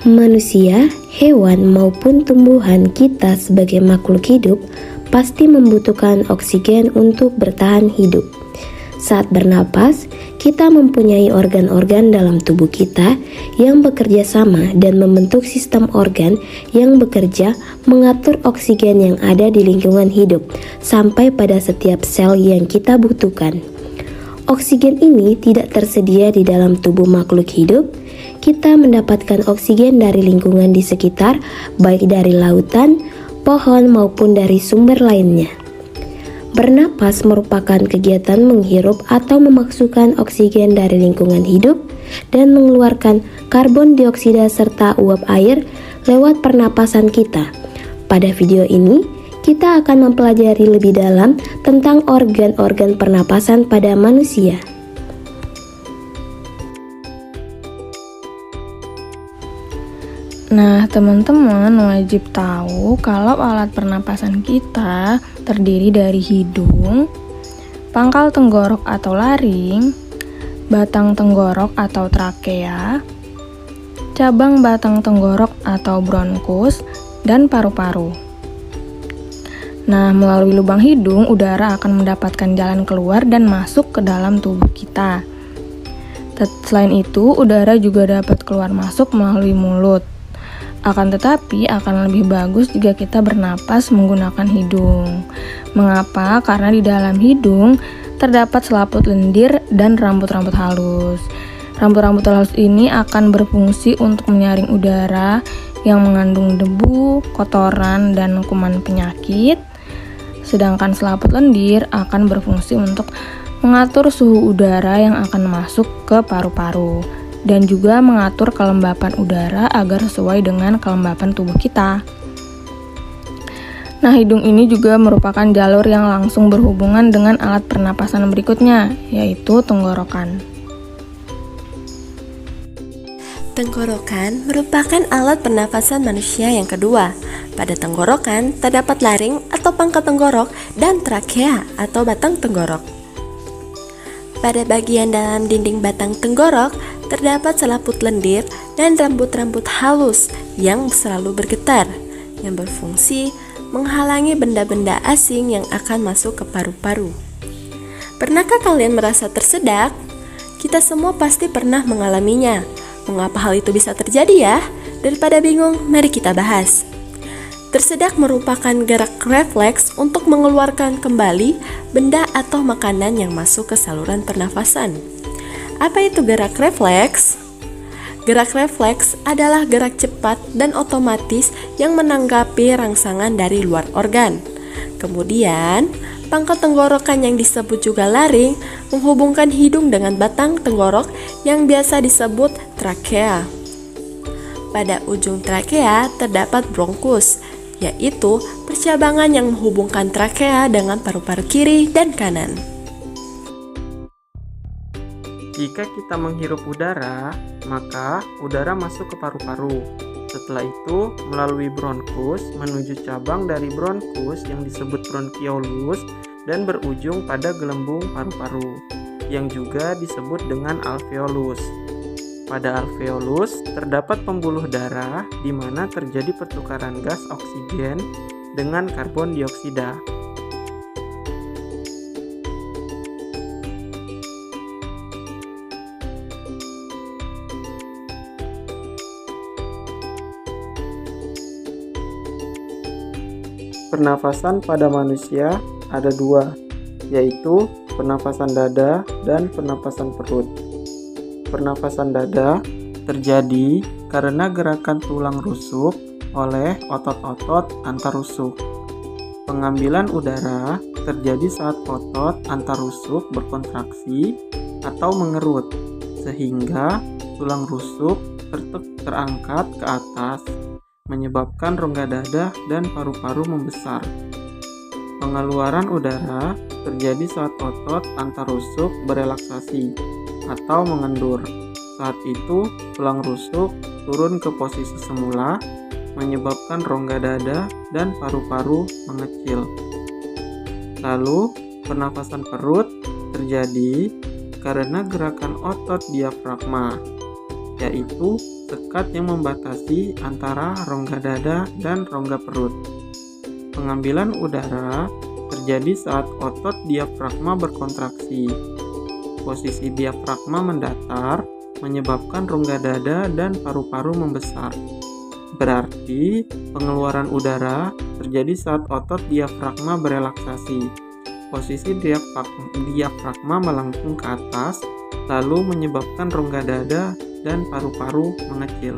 Manusia, hewan maupun tumbuhan, kita sebagai makhluk hidup pasti membutuhkan oksigen untuk bertahan hidup. Saat bernapas, kita mempunyai organ-organ dalam tubuh kita yang bekerja sama dan membentuk sistem organ yang bekerja mengatur oksigen yang ada di lingkungan hidup sampai pada setiap sel yang kita butuhkan. Oksigen ini tidak tersedia di dalam tubuh makhluk hidup. Kita mendapatkan oksigen dari lingkungan di sekitar, baik dari lautan, pohon, maupun dari sumber lainnya. Bernapas merupakan kegiatan menghirup atau memasukkan oksigen dari lingkungan hidup dan mengeluarkan karbon dioksida serta uap air lewat pernapasan kita. Pada video ini, kita akan mempelajari lebih dalam tentang organ-organ pernapasan pada manusia. Nah, teman-teman wajib tahu kalau alat pernapasan kita terdiri dari hidung, pangkal tenggorok atau laring, batang tenggorok atau trakea, cabang batang tenggorok atau bronkus, dan paru-paru. Nah, melalui lubang hidung, udara akan mendapatkan jalan keluar dan masuk ke dalam tubuh kita. Selain itu, udara juga dapat keluar masuk melalui mulut. Akan tetapi, akan lebih bagus jika kita bernapas menggunakan hidung. Mengapa? Karena di dalam hidung terdapat selaput lendir dan rambut-rambut halus. Rambut-rambut halus ini akan berfungsi untuk menyaring udara yang mengandung debu, kotoran, dan kuman penyakit. Sedangkan selaput lendir akan berfungsi untuk mengatur suhu udara yang akan masuk ke paru-paru dan juga mengatur kelembapan udara agar sesuai dengan kelembapan tubuh kita. Nah, hidung ini juga merupakan jalur yang langsung berhubungan dengan alat pernapasan berikutnya, yaitu tenggorokan. Tenggorokan merupakan alat pernapasan manusia yang kedua. Pada tenggorokan terdapat laring atau pangkal tenggorok dan trakea atau batang tenggorok. Pada bagian dalam dinding batang tenggorok terdapat selaput lendir dan rambut-rambut halus yang selalu bergetar, yang berfungsi menghalangi benda-benda asing yang akan masuk ke paru-paru. Pernahkah kalian merasa tersedak? Kita semua pasti pernah mengalaminya. Mengapa hal itu bisa terjadi ya? Daripada bingung, mari kita bahas. Tersedak merupakan gerak refleks untuk mengeluarkan kembali benda atau makanan yang masuk ke saluran pernafasan. Apa itu gerak refleks? Gerak refleks adalah gerak cepat dan otomatis yang menanggapi rangsangan dari luar organ. Kemudian, pangkal tenggorokan yang disebut juga laring menghubungkan hidung dengan batang tenggorok yang biasa disebut trakea. Pada ujung trakea terdapat bronkus, yaitu percabangan yang menghubungkan trakea dengan paru-paru kiri dan kanan. Jika kita menghirup udara, maka udara masuk ke paru-paru. Setelah itu, melalui bronkus menuju cabang dari bronkus yang disebut bronkiolus dan berujung pada gelembung paru-paru, yang juga disebut dengan alveolus. Pada alveolus terdapat pembuluh darah di mana terjadi pertukaran gas oksigen dengan karbon dioksida. Pernafasan pada manusia ada dua, yaitu pernafasan dada dan pernafasan perut. Pernafasan dada terjadi karena gerakan tulang rusuk oleh otot-otot antar rusuk. Pengambilan udara terjadi saat otot antar rusuk berkontraksi atau mengerut, sehingga tulang rusuk terangkat ke atas, menyebabkan rongga dada dan paru-paru membesar. Pengeluaran udara terjadi saat otot antar rusuk berelaksasi atau mengendur. Saat itu, tulang rusuk turun ke posisi semula, menyebabkan rongga dada dan paru-paru mengecil. Lalu, pernafasan perut terjadi karena gerakan otot diafragma, yaitu sekat yang membatasi antara rongga dada dan rongga perut. Pengambilan udara terjadi saat otot diafragma berkontraksi. Posisi diafragma mendatar menyebabkan rongga dada dan paru-paru membesar. Berarti pengeluaran udara terjadi saat otot diafragma berelaksasi. Posisi diafragma melengkung ke atas, lalu menyebabkan rongga dada dan paru-paru mengecil.